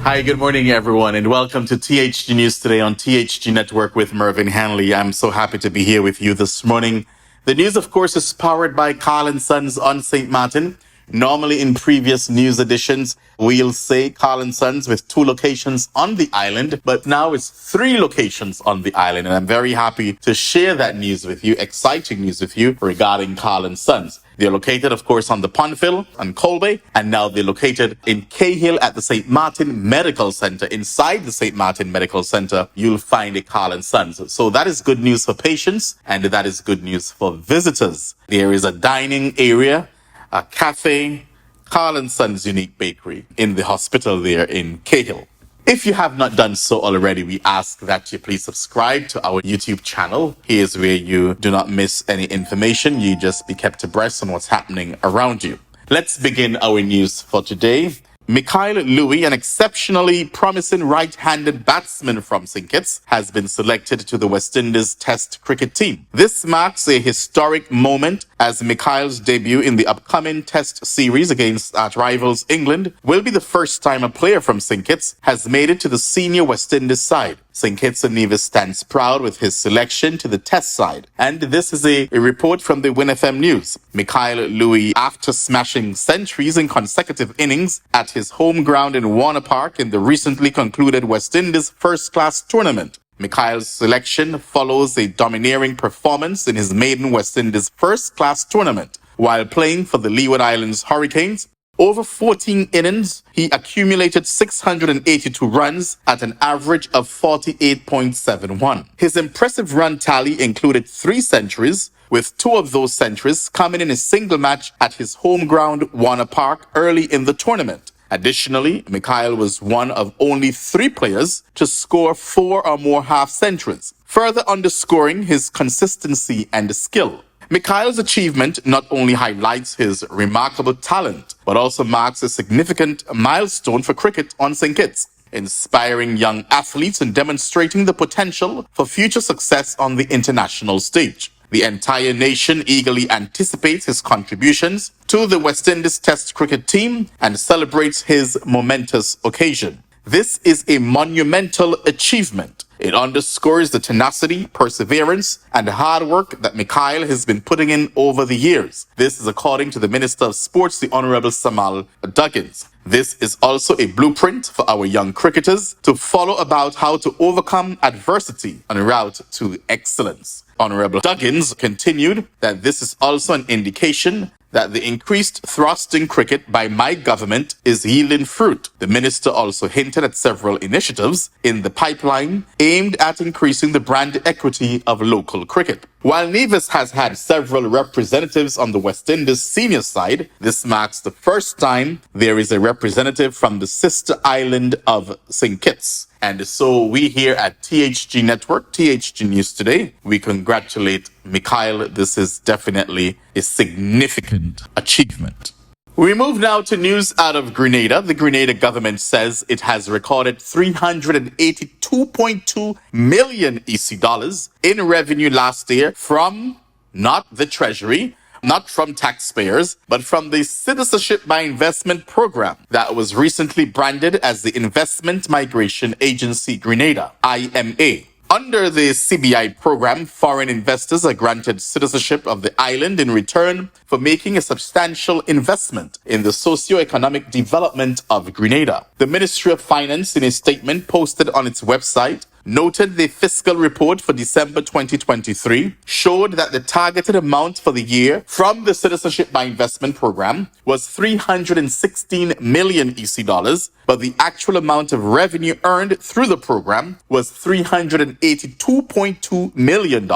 Hi, good morning, everyone, and welcome to THG News Today on THG Network with Mervyn Hanley. I'm so happy to be here with you this morning. The news, of course, is powered by Carl & Sons on St. Martin. Normally, in previous news editions, we'll say Carl & Sons with 2 locations on the island, but now it's 3 locations on the island, and I'm very happy to share that news with you, exciting news with you regarding Carl & Sons. They're located, of course, on the Pontville and Colbay, and now they're located in Cahill at the St. Martin Medical Center. Inside the St. Martin Medical Center, you'll find a Carl & Sons. So that is good news for patients, and that is good news for visitors. There is a dining area, a cafe, Carl & Sons Unique Bakery in the hospital there in Cahill. If you have not done so already, we ask that you please subscribe to our YouTube channel. Here's where you do not miss any information. You just be kept abreast on what's happening around you. Let's begin our news for today. Mikyle Louis, an exceptionally promising right-handed batsman from St. Kitts, has been selected to the West Indies Test cricket team. This marks a historic moment as Mikyle's debut in the upcoming Test series against rivals England will be the first time a player from St. Kitts has made it to the senior West Indies side. St. Kitts and Nevis stands proud with his selection to the Test side. And this is a report from the Win FM News. Mikyle Louis, after smashing centuries in consecutive innings at his home ground in Warner Park in the recently concluded West Indies first-class tournament. Mikyle's selection follows a domineering performance in his maiden West Indies first-class tournament. While playing for the Leeward Islands Hurricanes, over 14 innings, he accumulated 682 runs at an average of 48.71. His impressive run tally included 3 centuries, with 2 of those centuries coming in a single match at his home ground, Warner Park, early in the tournament. Additionally, Mikyle was one of only 3 players to score 4 or more half-centuries, further underscoring his consistency and skill. Mikyle's achievement not only highlights his remarkable talent, but also marks a significant milestone for cricket on St. Kitts, inspiring young athletes and demonstrating the potential for future success on the international stage. The entire nation eagerly anticipates his contributions to the West Indies Test cricket team and celebrates his momentous occasion. This is a monumental achievement. It underscores the tenacity, perseverance, and hard work that Mikyle has been putting in over the years. This is according to the Minister of Sports, the Honorable Samal Duggins. This is also a blueprint for our young cricketers to follow about how to overcome adversity en route to excellence. Honorable Duggins continued that this is also an indication that the increased thrust in cricket by my government is yielding fruit. The minister also hinted at several initiatives in the pipeline aimed at increasing the brand equity of local cricket. While Nevis has had several representatives on the West Indies senior side, this marks the first time there is a representative from the sister island of St. Kitts. And so we here at THG Network, THG News Today, we congratulate Mikyle. This is definitely a significant achievement. We move now to news out of Grenada. The Grenada government says it has recorded 382.2 million EC dollars in revenue last year from not the Treasury, not from taxpayers, but from the Citizenship by Investment program that was recently branded as the Investment Migration Agency Grenada, IMA. Under the CBI program, foreign investors are granted citizenship of the island in return for making a substantial investment in the socio-economic development of Grenada. The Ministry of Finance, in a statement posted on its website, noted the fiscal report for December 2023 showed that the targeted amount for the year from the Citizenship by Investment program was 316 million EC dollars, but the actual amount of revenue earned through the program was $382.2 million,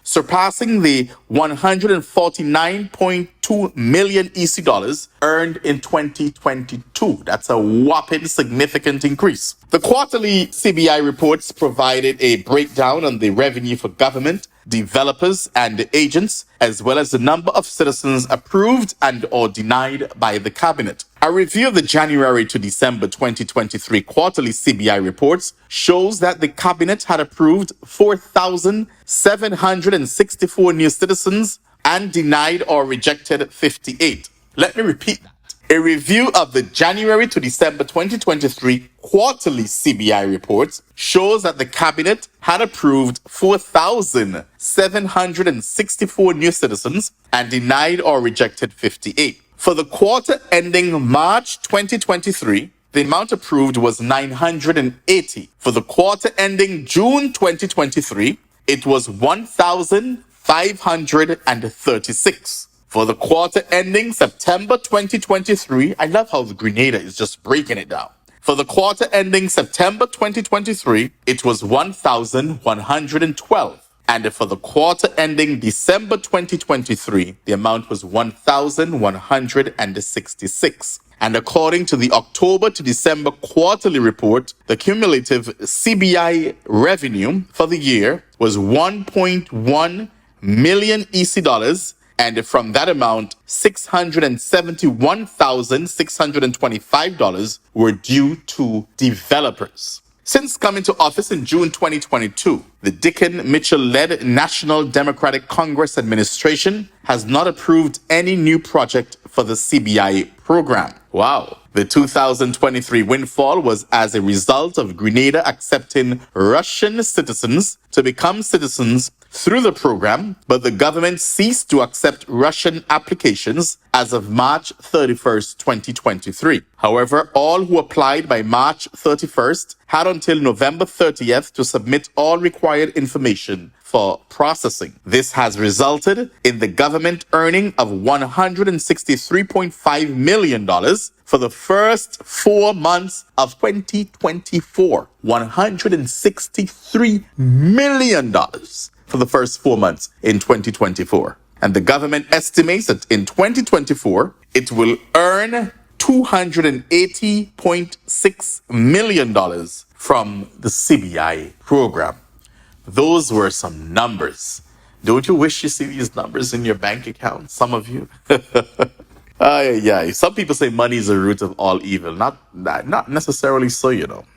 surpassing the 149.2 million EC dollars earned in 2022. That's a whopping significant increase. The quarterly CBI reports provided a breakdown on the revenue for government, developers, and agents, as well as the number of citizens approved and or denied by the cabinet. A review of the January to December 2023 quarterly CBI reports shows that the cabinet had approved 4,764 new citizens and denied or rejected 58. Let me repeat that. A review of the January to December 2023 quarterly CBI reports shows that the cabinet had approved 4,764 new citizens and denied or rejected 58. For the quarter ending March 2023, the amount approved was 980. For the quarter ending June 2023, it was 1,536. For the quarter ending September 2023, I love how the Grenada is just breaking it down. For the quarter ending September 2023, it was 1,112. And for the quarter ending December 2023, the amount was 1,166. And according to the October to December quarterly report, the cumulative CBI revenue for the year was 1.1 million EC dollars. And from that amount, $671,625 were due to developers. Since coming to office in June 2022, the Dickon Mitchell-led National Democratic Congress administration has not approved any new project for the CBI program. Wow. The 2023 windfall was as a result of Grenada accepting Russian citizens to become citizens through the program, but the government ceased to accept Russian applications as of March 31st, 2023. However, all who applied by March 31st had until November 30th to submit all required information for processing. This has resulted in the government earning of $163.5 million for the first 4 months of 2024. $163 million for the first 4 months in 2024. And the government estimates that in 2024, it will earn $280.6 million from the CBI program. Those were some numbers. Don't you wish you see these numbers in your bank account? Some of you. Some people say money is the root of all evil. Not necessarily so,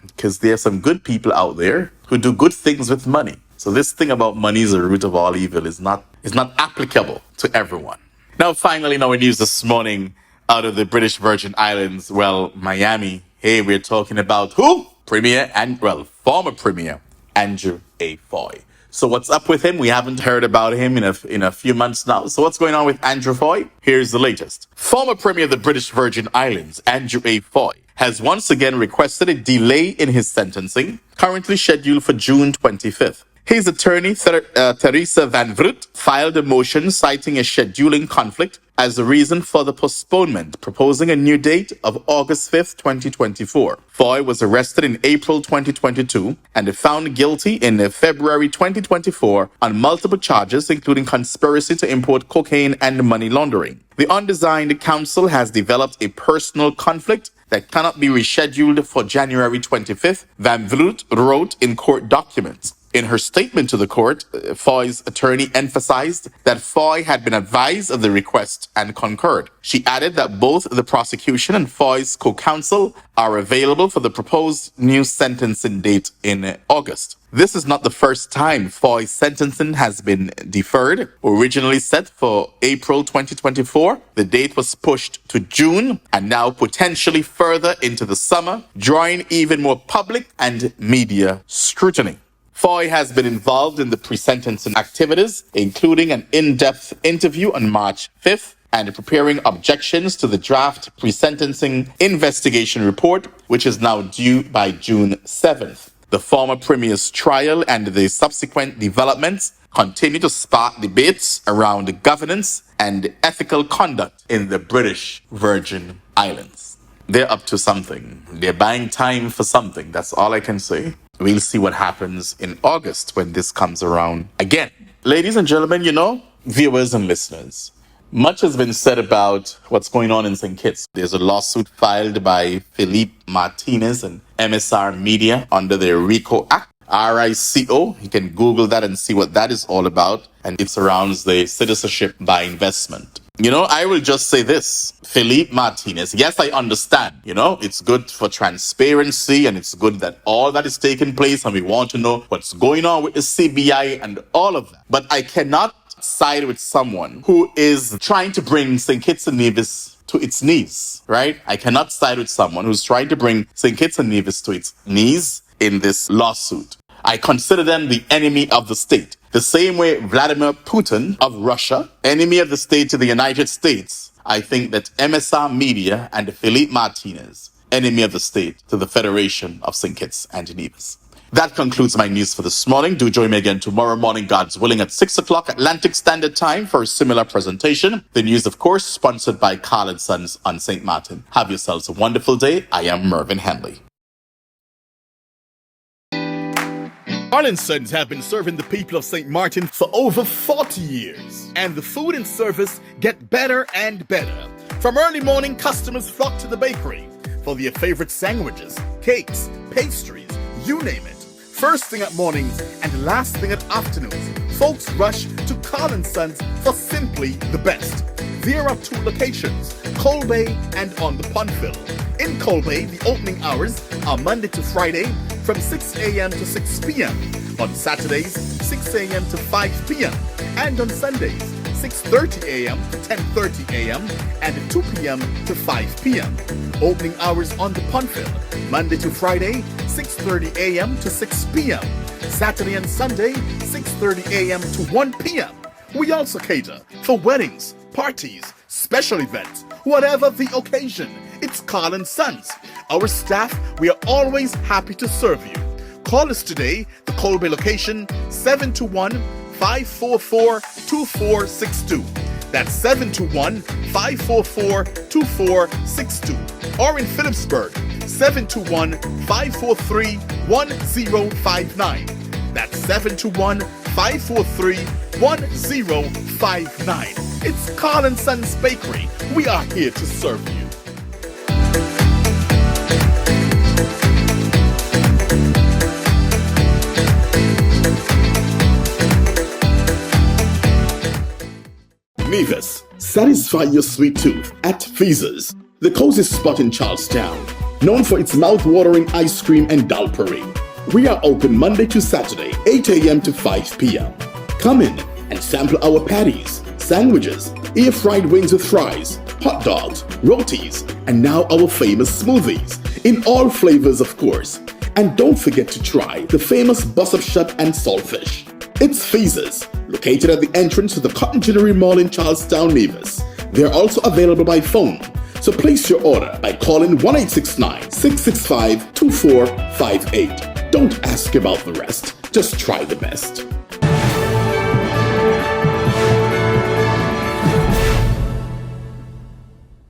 because there are some good people out there who do good things with money. So this thing about money is the root of all evil is not applicable to everyone. Now, finally, in our news this morning, out of the British Virgin Islands, Miami. Hey, we're talking about who? Former Premier Andrew Fahie. So what's up with him? We haven't heard about him in a few months now. So what's going on with Andrew Fahie? Here's the latest. Former Premier of the British Virgin Islands, Andrew Fahie, has once again requested a delay in his sentencing, currently scheduled for June 25th. His attorney, Theresa Van Vruut, filed a motion citing a scheduling conflict as the reason for the postponement, proposing a new date of August 5th, 2024. Fahie was arrested in April 2022 and found guilty in February 2024 on multiple charges, including conspiracy to import cocaine and money laundering. The undesigned counsel has developed a personal conflict that cannot be rescheduled for January 25th, Van Vruut wrote in court documents. In her statement to the court, Fahie's attorney emphasized that Fahie had been advised of the request and concurred. She added that both the prosecution and Fahie's co-counsel are available for the proposed new sentencing date in August. This is not the first time Fahie's sentencing has been deferred. Originally set for April 2024, the date was pushed to June and now potentially further into the summer, drawing even more public and media scrutiny. Fahie has been involved in the pre-sentencing activities, including an in-depth interview on March 5th and preparing objections to the draft pre-sentencing investigation report, which is now due by June 7th. The former premier's trial and the subsequent developments continue to spark debates around governance and ethical conduct in the British Virgin Islands. They're up to something. They're buying time for something. That's all I can say. We'll see what happens in August when this comes around again. Ladies and gentlemen, viewers and listeners, much has been said about what's going on in St. Kitts. There's a lawsuit filed by Philippe Martinez and MSR Media under the RICO Act. RICO. You can Google that and see what that is all about. And it surrounds the citizenship by investment. I will just say this. Philippe Martinez, yes, I understand. It's good for transparency and it's good that all that is taking place and we want to know what's going on with the CBI and all of that. But I cannot side with someone who is trying to bring St. Kitts and Nevis to its knees, right? I cannot side with someone who's trying to bring St. Kitts and Nevis to its knees in this lawsuit. I consider them the enemy of the state. The same way Vladimir Putin of Russia, enemy of the state to the United States, I think that MSR Media and Philippe Martinez, enemy of the state to the Federation of St. Kitts and Nevis. That concludes my news for this morning. Do join me again tomorrow morning, God's willing, at 6 o'clock Atlantic Standard Time for a similar presentation. The news, of course, sponsored by Carl & Sons on St. Martin. Have yourselves a wonderful day. I am Mervyn Hanley. Carl & Sons have been serving the people of St. Martin for over 40 years. And the food and service get better and better. From early morning, customers flock to the bakery for their favorite sandwiches, cakes, pastries, you name it. First thing at mornings and last thing at afternoons, folks rush to Carl & Sons for simply the best. There are 2 locations, Coal Bay and on the Pondville. In Coal Bay, the opening hours are Monday to Friday from 6 a.m. to 6 p.m. On Saturdays, 6 a.m. to 5 p.m. And on Sundays, 6:30 a.m. to 10:30 a.m. and 2 p.m. to 5 p.m. Opening hours on the Pondville, Monday to Friday, 6:30 a.m. to 6 p.m. Saturday and Sunday, 6:30 a.m. to 1 p.m. We also cater for weddings, parties, special events, whatever the occasion. It's Carl & Sons. Our staff, we are always happy to serve you. Call us today, the Coal Bay location, 721-544-2462. That's 721-544-2462. Or in Phillipsburg, 721-543-1059. That's 721-543-1059. It's Carl & Sons Bakery. We are here to serve you. Nevis, satisfy your sweet tooth at Feaser's, the cozy spot in Charlestown, known for its mouth-watering ice cream and dal parade. We are open Monday to Saturday, 8 a.m. to 5 p.m. Come in and sample our patties, sandwiches, air-fried wings with fries, hot dogs, rotis, and now our famous smoothies, in all flavors of course. And don't forget to try the famous bus-up shut and saltfish. It's Feaser's, located at the entrance to the Cotton Ginnery Mall in Charlestown, Nevis. They're also available by phone, so place your order by calling 1-869-665-2458. Don't ask about the rest, just try the best.